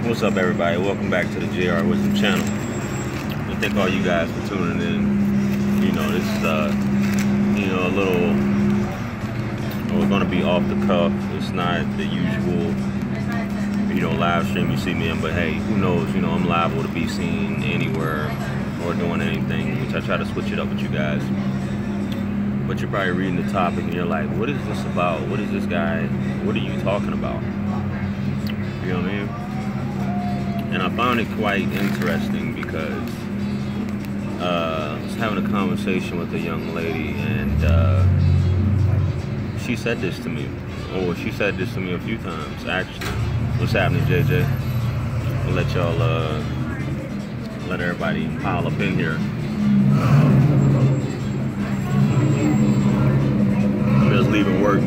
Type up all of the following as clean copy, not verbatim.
What's up, everybody? Welcome back to the JR Wisdom channel. I thank all you guys for tuning in. You know, this is a little, we're gonna be off the cuff. It's not the usual, live stream you see me in, but hey, who knows? I'm liable to be seen anywhere or doing anything, which I try to switch it up with you guys. But you're probably reading the topic and you're like, what is this about? What is this guy? What are you talking about? You know what I mean? And I found it quite interesting because I was having a conversation with a young lady, and she said this to me. Or she said this to me a few times, actually. What's happening, JJ? We'll let y'all, let everybody pile up in here. I'm just leaving work,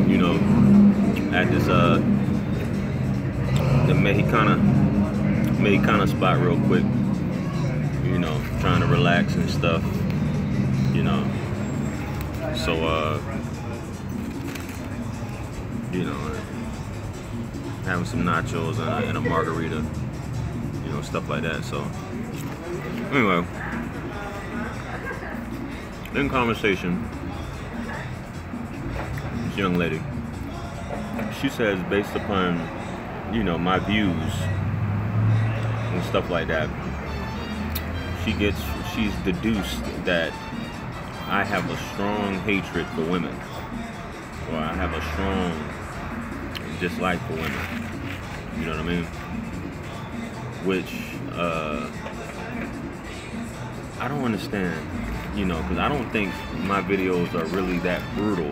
at this, the Mexicana spot real quick, trying to relax and stuff, so having some nachos and a margarita, stuff like that. So anyway, in conversation, this young lady, she says, based upon my views and stuff like that, she's deduced that I have a strong hatred for women, or I have a strong dislike for women. You know what I mean? Which I don't understand, because I don't think my videos are really that brutal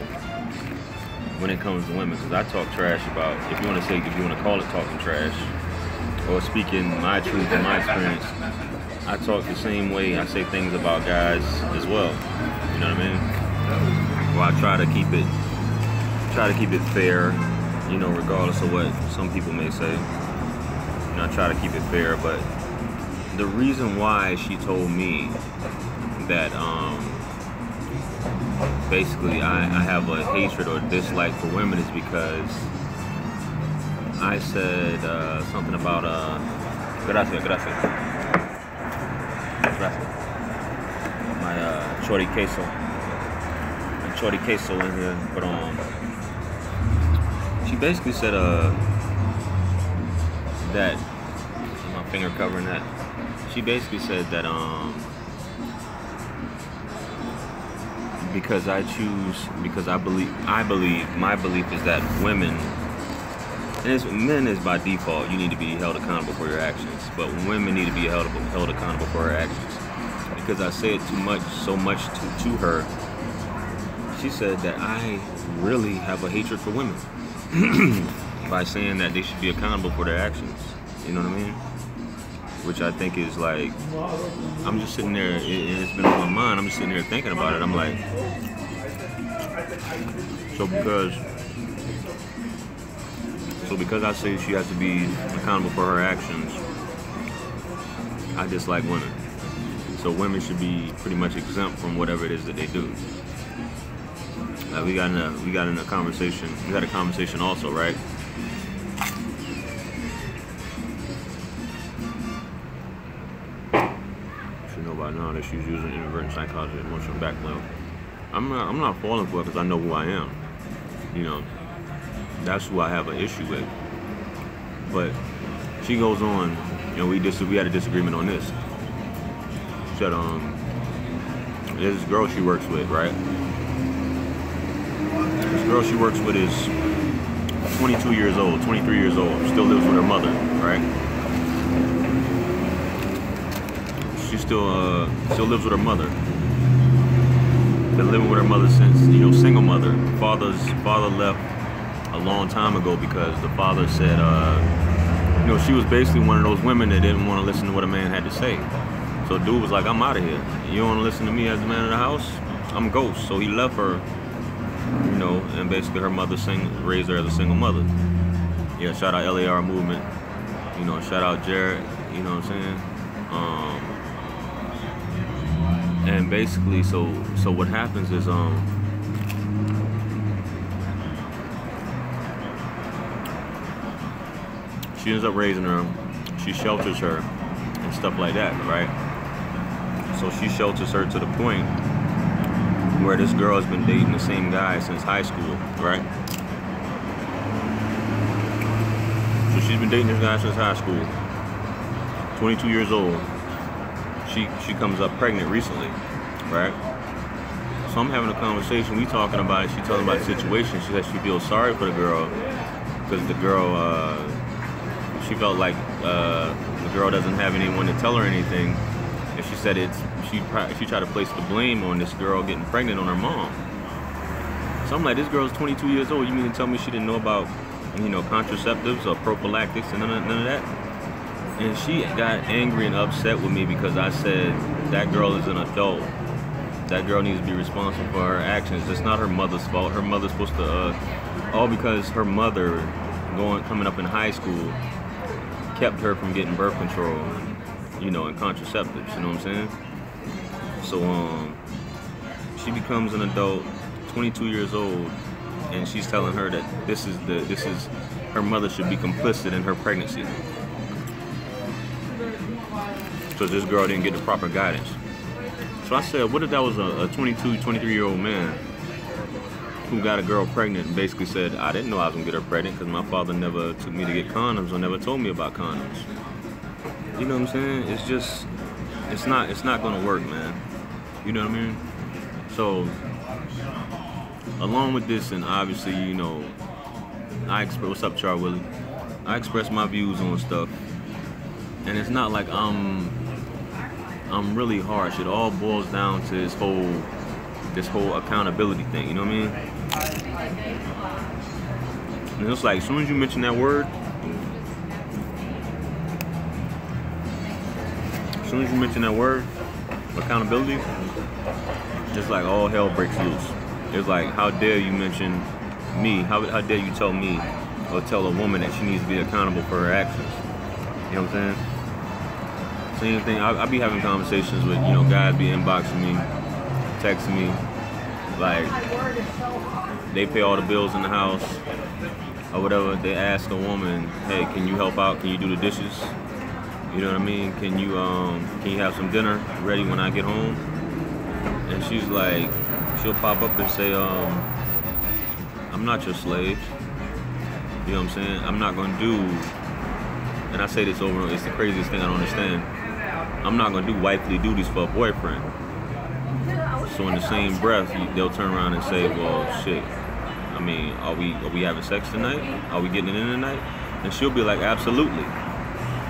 when it comes to women, because I talk trash about, if you want to call it talking trash, or speaking my truth and my experience, I talk the same way I say things about guys as well. You know what I mean? Well, I try to keep it fair, regardless of what some people may say. I try to keep it fair, but the reason why she told me that basically I have a hatred or dislike for women is because I said something about gracias. My chori queso in here, but she basically said that, my finger covering that, she basically said that because I believe, my belief is that women, and men is by default, you need to be held accountable for your actions, but women need to be held accountable for her actions. Because I say it so much to her, she said that I really have a hatred for women by saying that they should be accountable for their actions. You know what I mean? Which I think is like, I'm just sitting there, it's been on my mind, I'm just sitting there thinking about it. I'm like, so because I say she has to be accountable for her actions, I dislike women. So women should be pretty much exempt from whatever it is that they do. We got in a conversation. We had a conversation also, right? Should know by now that she's using inadvertent psychology and emotional blackmail. I'm not falling for it because I know who I am. That's who I have an issue with. But she goes on, we had a disagreement on this. She said, there's this girl she works with, right? This girl she works with is 22 years old, 23 years old, still lives with her mother, right? She still lives with her mother. Been living with her mother since, single mother. Father left a long time ago because the father said, she was basically one of those women that didn't want to listen to what a man had to say. So dude was like, I'm out of here. You don't want to listen to me as the man of the house? I'm a ghost. So he left her, and basically her mother raised her as a single mother. Yeah, shout out LAR movement. Shout out Jared, you know what I'm saying? And basically, so what happens is, she ends up raising her. she shelters her and stuff like that, right? So she shelters her to the point where this girl has been dating the same guy since high school, right? So she's been dating this guy since high school, 22 years old. She comes up pregnant recently, right? So I'm having a conversation, we talking about it, she talking about the situation. She said she feels sorry for the girl because the girl, she felt like the girl doesn't have anyone to tell her anything. And she said she tried to place the blame on this girl getting pregnant on her mom. So I'm like, this girl's 22 years old. You mean to tell me she didn't know about, you know, contraceptives or prophylactics and none of that? And she got angry and upset with me because I said that girl is an adult. That girl needs to be responsible for her actions. It's not her mother's fault. Her mother's supposed to, all because her mother coming up in high school kept her from getting birth control, you know, and contraceptives, you know what I'm saying? So she becomes an adult, 22 years old, and she's telling her that this is her mother should be complicit in her pregnancy. So this girl didn't get the proper guidance. So I said, what if that was a 22, 23-year-old man who got a girl pregnant and basically said, I didn't know I was gonna get her pregnant because my father never took me to get condoms or never told me about condoms. You know what I'm saying? It's just, it's not gonna work, man. You know what I mean? So, along with this, and obviously, you know, what's up, Char Willie? I express my views on stuff, and it's not like I'm really harsh. It all boils down to this whole accountability thing. You know what I mean? And it's like, as soon as you mention that word, accountability, just like all hell breaks loose. It's like, how dare you mention me? How dare you tell me or tell a woman that she needs to be accountable for her actions? You know what I'm saying? Same thing. I be having conversations with, you know, guys be inboxing me, texting me, like they pay all the bills in the house or whatever. They ask a woman, hey, can you help out? Can you do the dishes? You know what I mean? Can you have some dinner ready when I get home? And she's like, she'll pop up and say, I'm not your slave. You know what I'm saying? I'm not gonna do, and I say this over, it's the craziest thing I don't understand. I'm not gonna do wifely duties for a boyfriend. So in the same breath, they'll turn around and say, well, shit, I mean, are we having sex tonight? Are we getting it in tonight? And she'll be like, absolutely.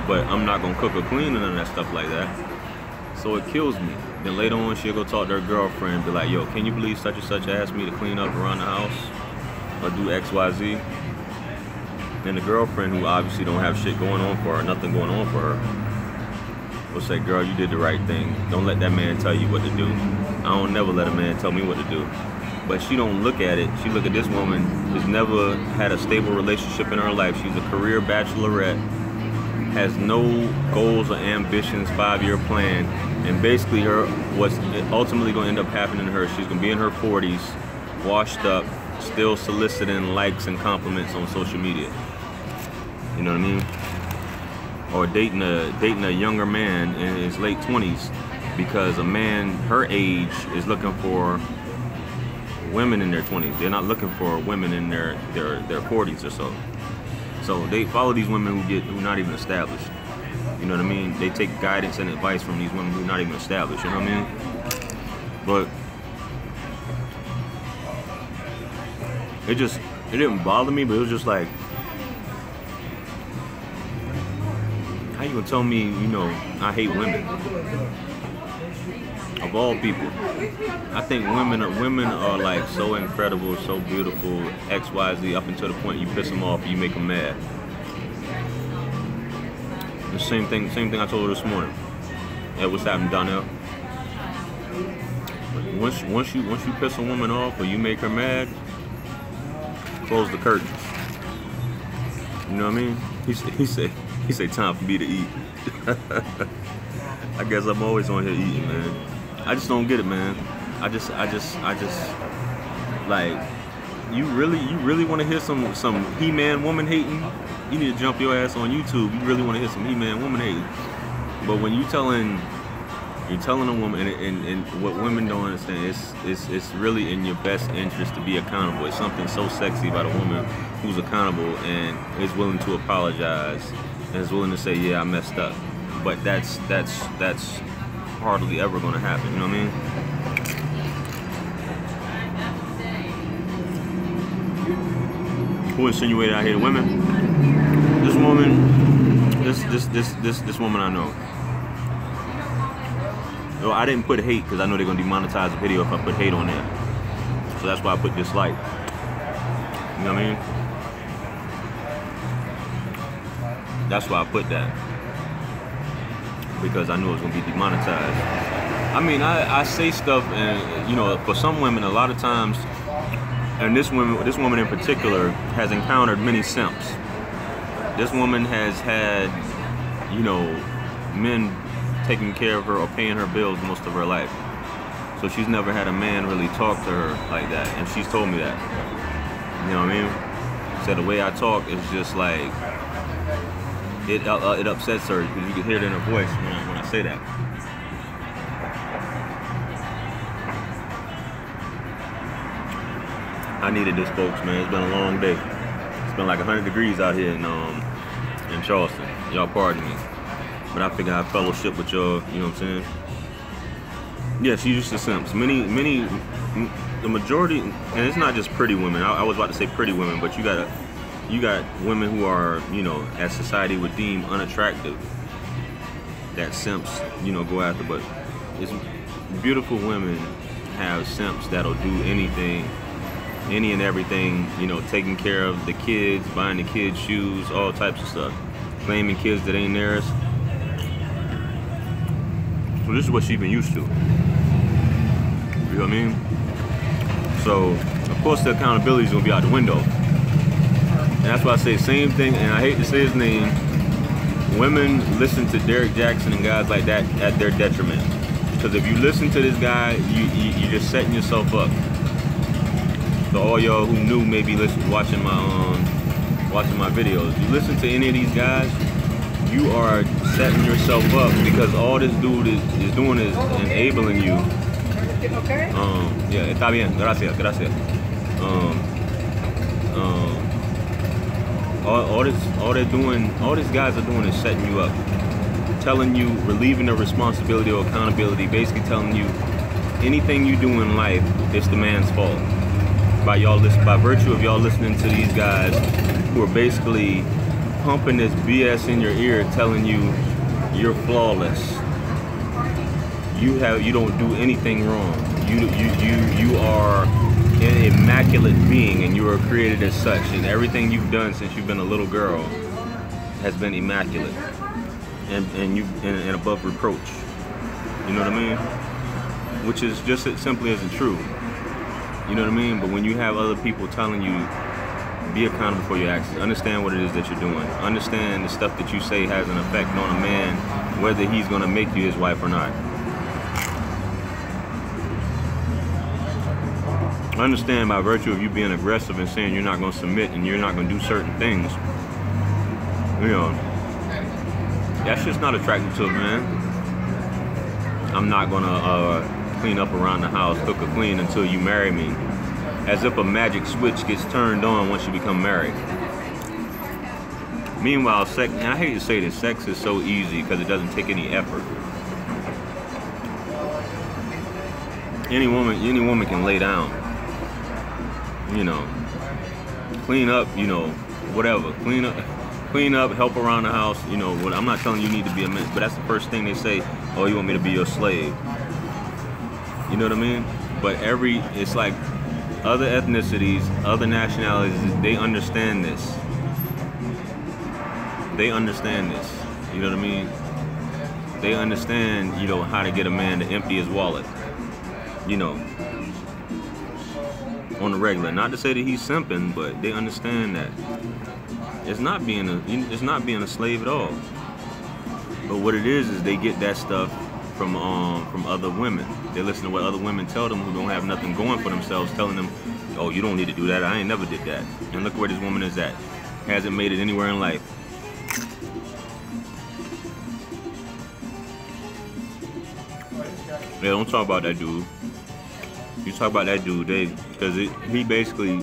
But I'm not gonna cook or clean and none of that stuff like that. So it kills me. Then later on, she'll go talk to her girlfriend, be like, yo, can you believe such and such asked me to clean up around the house or do X, Y, Z? And the girlfriend, who obviously don't have shit going on for her, nothing going on for her, will say, girl, you did the right thing. Don't let that man tell you what to do. I don't never let a man tell me what to do. But she don't look at it. She look at this woman who's never had a stable relationship in her life. She's a career bachelorette, has no goals or ambitions, 5-year plan, and basically what's ultimately going to end up happening to her, she's going to be in her 40s, washed up, still soliciting likes and compliments on social media. You know what I mean? Or dating a younger man in his late 20s because a man her age is looking for women in their 20s. They're not looking for women in their 40s or so. So they follow these women who are not even established. You know what I mean? They take guidance and advice from these women who are not even established. You know what I mean? But it didn't bother me, but it was just like, how you gonna tell me, you know, I hate women? Of all people. I think women are like so incredible, so beautiful, X, Y, Z, up until the point you piss them off, you make them mad. The same thing I told her this morning. Hey, what's happening, Donnell? Once you piss a woman off or you make her mad, close the curtains. You know what I mean? He said time for me to eat. I guess I'm always on here eating, man. I just don't get it, man. I just like, you really want to hear some He-Man woman hating? You need to jump your ass on YouTube. You really want to hear some He-Man woman hating. But when you're telling a woman, and what women don't understand, it's really in your best interest to be accountable. It's something so sexy about a woman who's accountable and is willing to apologize and is willing to say, yeah, I messed up. But that's hardly ever going to happen. You know what I mean? Who insinuated I hated women? This woman, this woman I know. Well, I didn't put hate because I know they're gonna demonetize the video if I put hate on there. So that's why I put dislike. You know what I mean? That's why I put that. Because I knew it was gonna be demonetized. I mean, I say stuff, and you know, for some women, a lot of times, and this woman in particular has encountered many simps. This woman has had, you know, men taking care of her or paying her bills most of her life. So she's never had a man really talk to her like that, and she's told me that. You know what I mean? She said the way I talk is just like, it upsets her, because you can hear it in her voice when I say that. I needed this, folks, man. It's been a long day. It's been like 100 degrees out here in Charleston. Y'all pardon me. But I figure I fellowship with y'all, you know what I'm saying? Yeah, she's used to simps. The majority, and it's not just pretty women. I was about to say pretty women, but you got women who are, you know, as society would deem unattractive, that simps, you know, go after. But it's beautiful women have simps that'll do anything, any and everything, you know, taking care of the kids, buying the kids shoes, all types of stuff, claiming kids that ain't theirs. So this is what she's been used to. You know what I mean? So, of course, the accountability is gonna be out the window. And that's why I say same thing, and I hate to say his name, women listen to Derek Jackson and guys like that at their detriment. Because if you listen to this guy, you're just setting yourself up. So all y'all who knew, maybe watching my videos, you listen to any of these guys, you are setting yourself up, because all this dude is doing is enabling you. Yeah, está bien, gracias. All these guys are doing is setting you up, telling you, relieving the responsibility or accountability, basically telling you anything you do in life, it's the man's fault. By virtue of y'all listening to these guys who are basically pumping this BS in your ear, telling you you're flawless. You don't do anything wrong. You are an immaculate being, and you are created as such, and everything you've done since you've been a little girl has been immaculate and above reproach. You know what I mean? Which is just as simply isn't true. You know what I mean? But when you have other people telling you, be accountable for your actions, understand what it is that you're doing, understand the stuff that you say has an effect on a man, whether he's going to make you his wife or not. Understand, by virtue of you being aggressive and saying you're not going to submit and you're not going to do certain things, you know, that's just not attractive to a man. I'm not going to clean up around the house, cook or clean until you marry me. As if a magic switch gets turned on once you become married. Meanwhile, sex, and I hate to say this, sex is so easy because it doesn't take any effort. Any woman can lay down. You know, clean up, you know, whatever. Clean up, help around the house, you know. I'm not telling you need to be a man, but that's the first thing they say, oh, you want me to be your slave. You know what I mean? But it's like other ethnicities, other nationalities, they understand this. They understand this. You know what I mean? They understand, you know, how to get a man to empty his wallet. You know, on the regular. Not to say that he's simping, but they understand that it's not being a slave at all. But what it is they get that stuff from other women. They listen to what other women tell them who don't have nothing going for themselves, telling them, oh, you don't need to do that. I ain't never did that. And look where this woman is at. Hasn't made it anywhere in life. Yeah, don't talk about that dude. You talk about that dude, because he basically,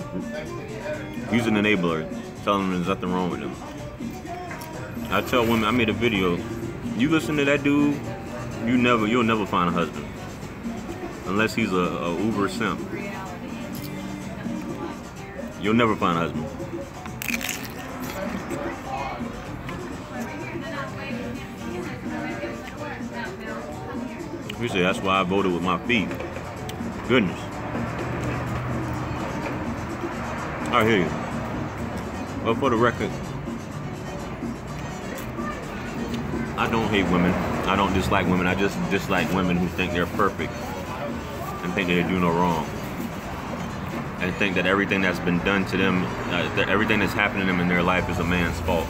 he's an enabler, telling them there's nothing wrong with him. I tell women, I made a video, you listen to that dude, you'll never find a husband. Unless he's a uber simp. You'll never find a husband. You say, that's why I voted with my feet. Goodness. I hear you. But for the record, I don't hate women. I don't dislike women. I just dislike women who think they're perfect and think they do no wrong. And think that everything that's been done to them, that everything that's happened to them in their life is a man's fault.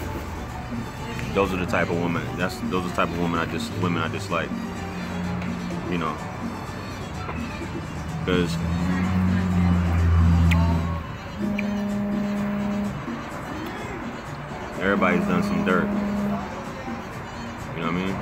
Those are the type of women. Those are the type of women I dislike. You know, because everybody's done some dirt. You know what I mean?